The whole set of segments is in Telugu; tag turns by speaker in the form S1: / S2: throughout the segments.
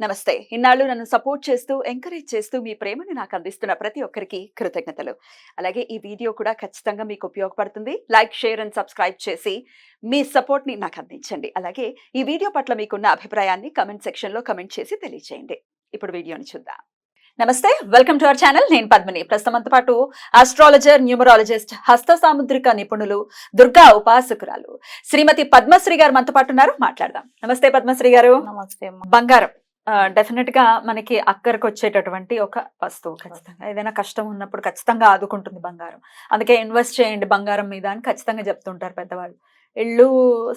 S1: నమస్తే. ఇన్నాళ్ళు నన్ను సపోర్ట్ చేస్తూ, ఎంకరేజ్ చేస్తూ మీ ప్రేమని నాకు అందిస్తున్న ప్రతి ఒక్కరికి కృతజ్ఞతలు. అలాగే ఈ వీడియో కూడా ఖచ్చితంగా మీకు ఉపయోగపడుతుంది. లైక్, షేర్ అండ్ సబ్స్క్రైబ్ చేసి మీ సపోర్ట్‌ని నాకు అందించండి. అలాగే ఈ వీడియో పట్ల మీకున్న అభిప్రాయాన్ని కామెంట్ సెక్షన్‌లో కామెంట్ చేసి తెలియజేయండి. ఇప్పుడు వీడియోని చూద్దాం. నమస్తే, వెల్కమ్ టు అవర్ ఛానల్. నేను పద్మిని. ప్రస్తుతం మనతో పాటు ఆస్ట్రాలజర్, న్యూమరాలజిస్ట్, హస్త సాముద్రిక నిపుణులు, దుర్గా ఉపాసకురాలు శ్రీమతి పద్మశ్రీ గారు మనతో పాటు ఉన్నారు. మాట్లాడదాం. నమస్తే పద్మశ్రీ గారు.
S2: నమస్తే.
S1: బంగారం డెఫినెట్ గా మనకి అక్కడికి వచ్చేటటువంటి ఒక వస్తువు. ఖచ్చితంగా ఏదైనా కష్టం ఉన్నప్పుడు ఖచ్చితంగా ఆదుకుంటుంది బంగారం. అందుకే ఇన్వెస్ట్ చేయండి బంగారం మీద అని ఖచ్చితంగా చెప్తుంటారు పెద్దవాళ్ళు. ఇళ్ళు,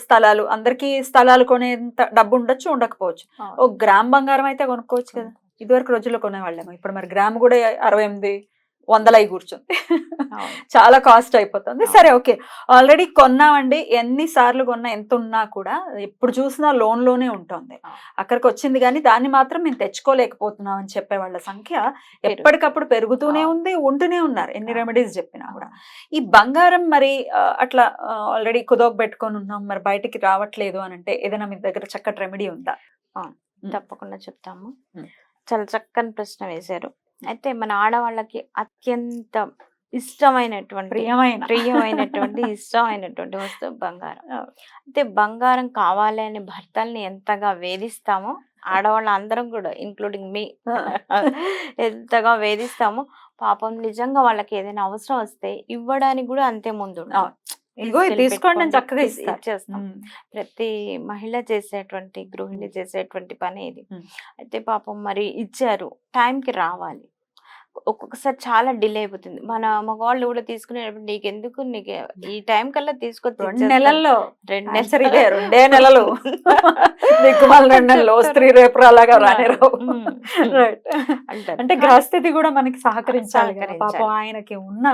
S1: స్థలాలు, అందరికీ స్థలాలు కొనేంత డబ్బు ఉండొచ్చు, ఉండకపోవచ్చు. ఓ గ్రామ్ బంగారం అయితే కొనుక్కోవచ్చు కదా. ఇదివరకు రోజుల్లో కొనేవాళ్ళేమో. ఇప్పుడు మరి గ్రామ్ కూడా 68, 100 కూర్చుంది. చాలా కాస్ట్ అయిపోతుంది. సరే, ఓకే, ఆల్రెడీ కొన్నామండి. ఎన్నిసార్లు కొన్నా, ఎంత ఉన్నా కూడా ఎప్పుడు చూసినా లోనే ఉంటుంది. అక్కడికి వచ్చింది కానీ దాన్ని మాత్రం మేము తెచ్చుకోలేకపోతున్నాం అని చెప్పే వాళ్ళ సంఖ్య ఎప్పటికప్పుడు పెరుగుతూనే ఉంది, ఉంటూనే ఉన్నారు ఎన్ని రెమెడీస్ చెప్పినా కూడా. ఈ బంగారం మరి అట్లా ఆల్రెడీ కుదోక పెట్టుకొని ఉన్నాం, మరి బయటికి రావట్లేదు అని అంటే ఏదైనా మీ దగ్గర చక్కటి రెమెడీ ఉందా?
S2: తప్పకుండా చెప్తాము. చాలా చక్కని ప్రశ్న వేశారు. అయితే మన ఆడవాళ్ళకి అత్యంత ఇష్టమైనటువంటి ఇష్టమైనటువంటి వస్తువు బంగారం. అయితే బంగారం కావాలి అని భర్తల్ని ఎంతగా వేధిస్తామో, ఆడవాళ్ళ అందరం కూడా ఇంక్లూడింగ్ మీ ఎంతగా వేధిస్తామో, పాపం నిజంగా వాళ్ళకి ఏదైనా అవసరం వస్తే ఇవ్వడానికి కూడా అంతే ముందు
S1: తీసుకోండి, చక్కగా
S2: ఇచ్చేస్తాం. ప్రతి మహిళ చేసేటువంటి, గృహిణి చేసేటువంటి పని ఇది. అయితే పాపం మరి ఇచ్చారు, టైంకి రావాలి. ఒక్కొక్కసారి చాలా డిలే అయిపోతుంది. మన మగవాళ్ళు కూడా తీసుకునేటప్పుడు నీకెందుకు, నీకు ఈ టైం కల్లా తీసుకొచ్చి
S1: 2 నెలల్లో
S2: 2
S1: నెలలు స్త్రీ రేపు అలాగా రానిరావు అంటే గ్రహస్థితి కూడా మనకి సహకరించాలి. పాపం ఆయనకి ఉన్న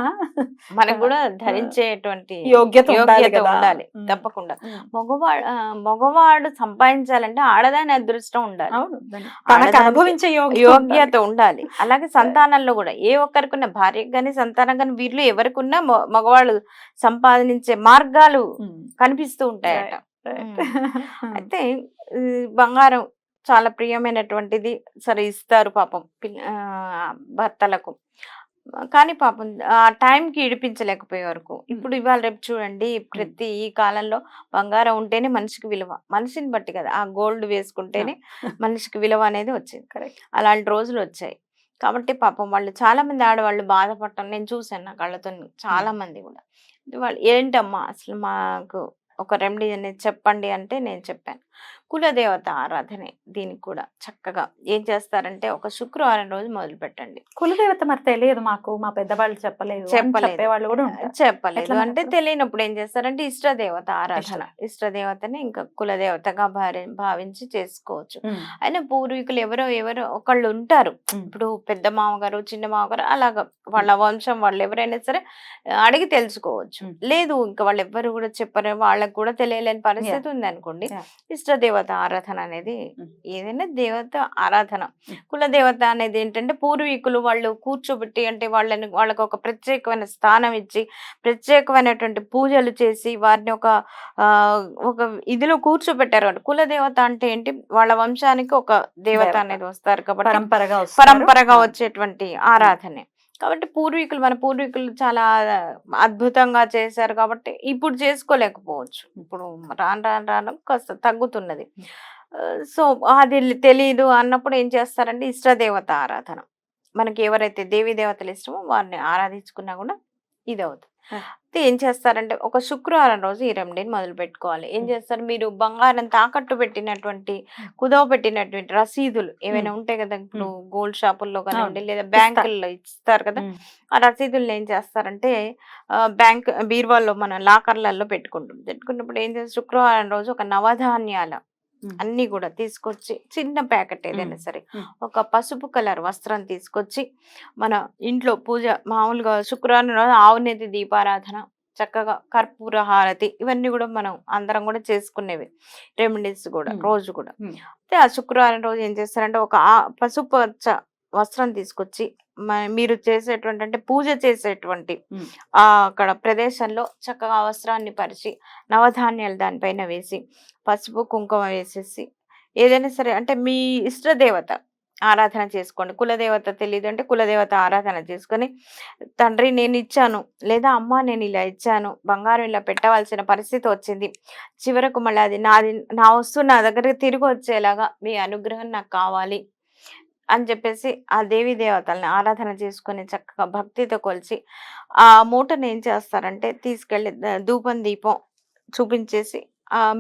S2: మనకు కూడా ధరించేటువంటి
S1: యోగ్యత
S2: ఉండాలి తప్పకుండా. మగవాడు సంపాదించాలంటే ఆడదాని అదృష్టం ఉండాలి,
S1: అనుభవించే
S2: యోగ్యత ఉండాలి. అలాగే సంతానంలో కూడా ఏ ఒక్కరికున్న భార్యకు కానీ సంతానం కానీ వీళ్ళు ఎవరికున్నా మగవాళ్ళు సంపాదించే మార్గాలు కనిపిస్తూ ఉంటాయట. అయితే బంగారం చాలా ప్రియమైనటువంటిది. సరే, ఇస్తారు పాపం భర్తలకు, కానీ పాపం ఆ టైంకి ఇడిపించలేకపోయే వరకు. ఇప్పుడు ఇవాళ రేపు చూడండి, ప్రతి ఈ కాలంలో బంగారం ఉంటేనే మనిషికి విలువ. మనిషిని బట్టి కదా, ఆ గోల్డ్ వేసుకుంటేనే మనిషికి విలువ అనేది వచ్చింది. అలాంటి రోజులు వచ్చాయి. కాబట్టి పాపం వాళ్ళు చాలా మంది ఆడవాళ్ళు బాధపడటం నేను చూసాను నా కళ్ళతో. చాలా మంది కూడా వాళ్ళు ఏంటమ్మా అసలు మాకు ఒక రెమెడీ అనేది చెప్పండి అంటే నేను చెప్పాను. కులదేవత ఆరాధనే. దీనికి కూడా చక్కగా ఏం చేస్తారంటే, ఒక శుక్రవారం రోజు మొదలు పెట్టండి.
S1: కులదేవత మరి తెలియదు మాకు, మా పెద్దవాళ్ళు చెప్పలేదు
S2: అంటే తెలియనప్పుడు ఏం చేస్తారంటే ఇష్టదేవత ఆరాధన. ఇష్టదేవతని ఇంకా కులదేవతగా భావించి చేసుకోవచ్చు. అయినా పూర్వీకులు ఎవరో ఒకళ్ళు ఉంటారు. ఇప్పుడు పెద్ద మామగారు, చిన్న మామగారు, అలాగా వాళ్ళ వంశం వాళ్ళు ఎవరైనా సరే అడిగి తెలుసుకోవచ్చు. లేదు ఇంకా వాళ్ళు ఎవ్వరు కూడా చెప్పరు, వాళ్ళకు కూడా తెలియలేని పరిస్థితి ఉంది అనుకోండి, ఇష్టదేవత ఆరాధన అనేది. ఏదైనా దేవత ఆరాధన. కులదేవత అనేది ఏంటంటే పూర్వీకులు వాళ్ళు కూర్చోబెట్టి, అంటే వాళ్ళకు ఒక ప్రత్యేకమైన స్థానం ఇచ్చి, ప్రత్యేకమైనటువంటి పూజలు చేసి వారిని ఒక ఇదిలో కూర్చోబెట్టారు. కులదేవత అంటే ఏంటి, వాళ్ళ వంశానికి ఒక దేవత అనేది వస్తారు కాబట్టి పరంపరగా వచ్చేటువంటి ఆరాధనే. కాబట్టి మన పూర్వీకులు చాలా అద్భుతంగా చేశారు కాబట్టి ఇప్పుడు చేసుకోలేకపోవచ్చు. ఇప్పుడు రాను కాస్త తగ్గుతున్నది. సో అది తెలీదు అన్నప్పుడు ఏం చేస్తారంటే ఇష్టదేవత ఆరాధన. మనకి ఎవరైతే దేవీ దేవతలు ఇష్టమో వారిని ఆరాధించుకున్నా కూడా ఇది అవుతుంది. ఏం చేస్తారంటే ఒక శుక్రవారం రోజు ఈ రెమెడీని మొదలు పెట్టుకోవాలి. ఏం చేస్తారు, మీరు బంగారం తాకట్టు పెట్టినటువంటి, కుదవ పెట్టినటువంటి రసీదులు ఏమైనా ఉంటాయి కదా, ఇప్పుడు గోల్డ్ షాపుల్లో కానివ్వండి లేదా బ్యాంకుల్లో ఇస్తారు కదా, ఆ రసీదులను ఏం చేస్తారంటే బ్యాంక్ బీరువాల్లో మన లాకర్లలో పెట్టుకున్నప్పుడు ఏం చేస్తారు, శుక్రవారం రోజు ఒక నవధాన్యాల అన్ని కూడా తీసుకొచ్చి, చిన్న ప్యాకెట్ ఏదైనా సరే, ఒక పసుపు కలర్ వస్త్రం తీసుకొచ్చి మన ఇంట్లో పూజ మామూలుగా శుక్రవారం రోజు ఆవునేతి దీపారాధన, చక్కగా కర్పూర హారతి, ఇవన్నీ కూడా మనం అందరం కూడా చేసుకునేవి రెమెడీస్ కూడా రోజు కూడా. అయితే ఆ శుక్రవారం రోజు ఏం చేస్తారంటే ఒక పసుపు వస్త్రం తీసుకొచ్చి మీరు చేసేటువంటి, అంటే పూజ చేసేటువంటి అక్కడ ప్రదేశంలో చక్కగా వస్త్రాన్ని పరిచి నవధాన్యాలు దానిపైన వేసి పసుపు కుంకుమ వేసేసి ఏదైనా సరే అంటే మీ ఇష్ట దేవత ఆరాధన చేసుకోండి. కులదేవత తెలీదు అంటే కులదేవత ఆరాధన చేసుకొని, తండ్రి నేను ఇచ్చాను, లేదా అమ్మ నేను ఇలా ఇచ్చాను, బంగారం ఇలా పెట్టవలసిన పరిస్థితి వచ్చింది. చివరకు మళ్ళీ అది నాది, నా వస్తువు నా దగ్గరికి తిరిగి వచ్చేలాగా మీ అనుగ్రహం నాకు కావాలి అని చెప్పేసి ఆ దేవీ దేవతల్ని ఆరాధన చేసుకొని చక్కగా భక్తితో కొలిచి ఆ మూటను ఏం చేస్తారంటే తీసుకెళ్ళి ధూపం దీపం చూపించేసి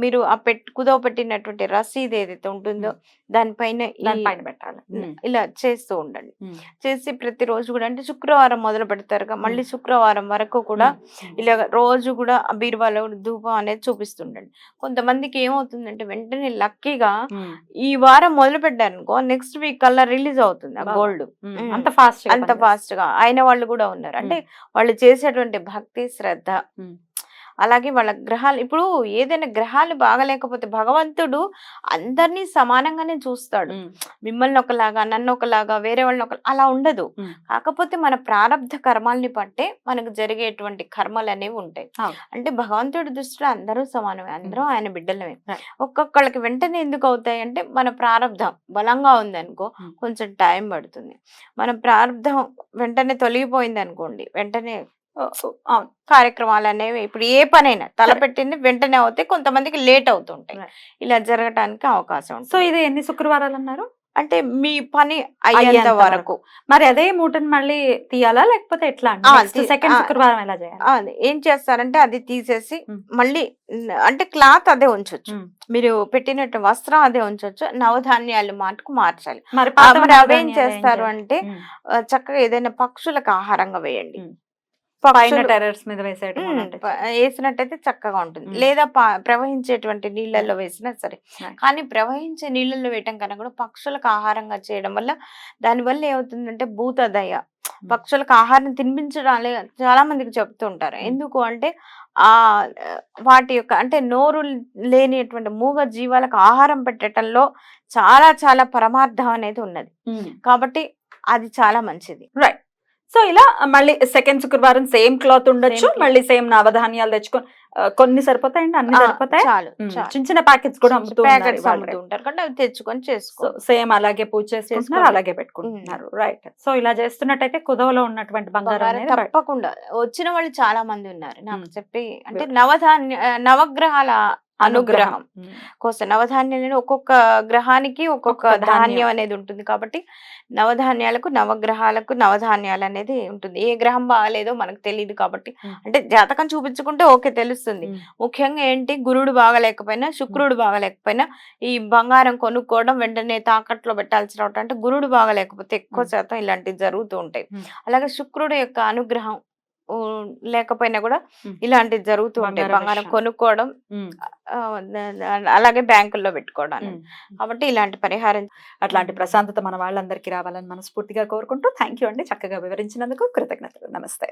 S2: మీరు ఆ కుదవ పెట్టినటువంటి రసీదు ఏదైతే ఉంటుందో దానిపైన
S1: దానిపైన పెట్టాలి.
S2: ఇలా చేస్తూ ఉండండి. చేసి ప్రతిరోజు కూడా అంటే శుక్రవారం మొదలు పెడతారుగా, మళ్ళీ శుక్రవారం వరకు కూడా ఇలా రోజు కూడా ఆ బీరువాలో ధూపం అనేది చూపిస్తుండండి. కొంతమందికి ఏమవుతుందంటే వెంటనే లక్కీగా ఈ వారం మొదలు పెట్టారనుకో నెక్స్ట్ వీక్ కల్లా రిలీజ్ అవుతుంది ఆ గోల్డ్. అంత ఫాస్ట్ గా అయిన వాళ్ళు కూడా ఉన్నారు. అంటే వాళ్ళు చేసేటువంటి భక్తి శ్రద్ధ, అలాగే వాళ్ళ గ్రహాలు ఇప్పుడు ఏదైనా గ్రహాలు బాగలేకపోతే భగవంతుడు అందరినీ సమానంగానే చూస్తాడు. మిమ్మల్ని ఒకలాగా, నన్ను ఒకలాగా, వేరే వాళ్ళని ఒక అలా ఉండదు. కాకపోతే మన ప్రారంధ కర్మాల్ని బట్టే మనకు జరిగేటువంటి కర్మలు అనేవి ఉంటాయి. అంటే భగవంతుడి దృష్టిలో అందరూ సమానమే, అందరూ ఆయన బిడ్డలమే. ఒక్కొక్కళ్ళకి వెంటనే ఎందుకు అవుతాయి అంటే మన ప్రారంధం బలంగా ఉంది అనుకో కొంచెం టైం పడుతుంది. మన ప్రారంధం వెంటనే తొలగిపోయింది అనుకోండి వెంటనే కార్యక్రమాలు అనేవి ఇప్పుడు ఏ పనైనా తలపెట్టింది వెంటనే అవుతాయి. కొంతమందికి లేట్ అవుతుంటాయి. ఇలా జరగటానికి అవకాశం ఉంటుంది.
S1: సో ఇది ఎన్ని శుక్రవారాలు అన్నారు?
S2: అంటే మీ పని అయ్యేంత వరకు.
S1: మరి అదే మూటను మళ్ళీ తీయాలా లేకపోతే ఎట్లా? సెకండ్ శుక్రవారం ఎలా చేయాలి?
S2: ఏం చేస్తారంటే అది తీసేసి మళ్ళీ అంటే క్లాత్ అదే ఉంచొచ్చు, మీరు పెట్టినట్టు వస్త్రం అదే ఉంచొచ్చు, నవధాన్యాలు మాటకు మార్చాలి. మరి అవేం చేస్తారు అంటే చక్కగా ఏదైనా పక్షులకు ఆహారంగా వేయండి.
S1: టెర్రస్ మీద
S2: వేసినట్టయితే చక్కగా ఉంటుంది. లేదా ప్రవహించేటువంటి నీళ్ళల్లో వేసినా సరే. కానీ ప్రవహించే నీళ్ళల్లో వేయటం కన్నా కూడా పక్షులకు ఆహారంగా చేయడం వల్ల దానివల్ల ఏమవుతుందంటే భూతదయ, పక్షులకు ఆహారం తినిపించడం చాలా మందికి చెప్తూ ఉంటారు. ఎందుకు అంటే ఆ వాటి యొక్క అంటే నోరు లేనిటువంటి మూగ జీవాలకు ఆహారం పెట్టడంలో చాలా చాలా పరమార్థం అనేది ఉన్నది. కాబట్టి అది చాలా మంచిది.
S1: రైట్. సో ఇలా మళ్ళీ సెకండ్ శుక్రవారం సేమ్ క్లాత్ ఉండొచ్చు, మళ్ళీ సేమ్ నవధాన్యాలు తెచ్చుకొని కొన్ని సరిపోతాయండి, అన్ని సరిపోతాయి. చిన్న చిన్న ప్యాకెట్స్ కూడా
S2: అమ్ముతుంటారు కాబట్టి అవి తెచ్చుకొని చేసుకో.
S1: సేమ్ అలాగే పూజ చేసుకుంటున్నారు, అలాగే పెట్టుకుంటున్నారు. రైట్. సో ఇలా చేస్తున్నట్టయితే కుదవలో ఉన్నటువంటి బంగారం
S2: తప్పకుండా వచ్చిన వాళ్ళు చాలా మంది ఉన్నారు నాకు చెప్పి. అంటే నవగ్రహాల అనుగ్రహం కోసం నవధాన్యాలను ఒక్కొక్క గ్రహానికి ఒక్కొక్క ధాన్యం అనేది ఉంటుంది కాబట్టి నవధాన్యాలకు నవగ్రహాలకు నవధాన్యాలు అనేది ఉంటుంది. ఏ గ్రహం బాగాలేదో మనకు తెలియదు కాబట్టి అంటే జాతకం చూపించుకుంటే ఓకే తెలుస్తుంది. ముఖ్యంగా ఏంటి గురుడు బాగలేకపోయినా శుక్రుడు బాగలేకపోయినా ఈ బంగారం కొనుక్కోవడం వెంటనే తాకట్లో పెట్టాల్సి రావటం అంటే గురుడు బాగలేకపోతే ఎక్కువ శాతం ఇలాంటివి జరుగుతూ ఉంటాయి. అలాగే శుక్రుడు యొక్క అనుగ్రహం లేకపోయినా కూడా ఇలాంటివి జరుగుతూ ఉంటాయి. బంగారం కొనుక్కోవడం అలాగే బ్యాంకుల్లో పెట్టుకోవడానికి. కాబట్టి ఇలాంటి పరిహారం
S1: అట్లాంటి ప్రశాంతత మన వాళ్ళందరికీ రావాలని మనస్ఫూర్తిగా కోరుకుంటూ థ్యాంక్ యూ అండి, చక్కగా వివరించినందుకు కృతజ్ఞతలు. నమస్తే.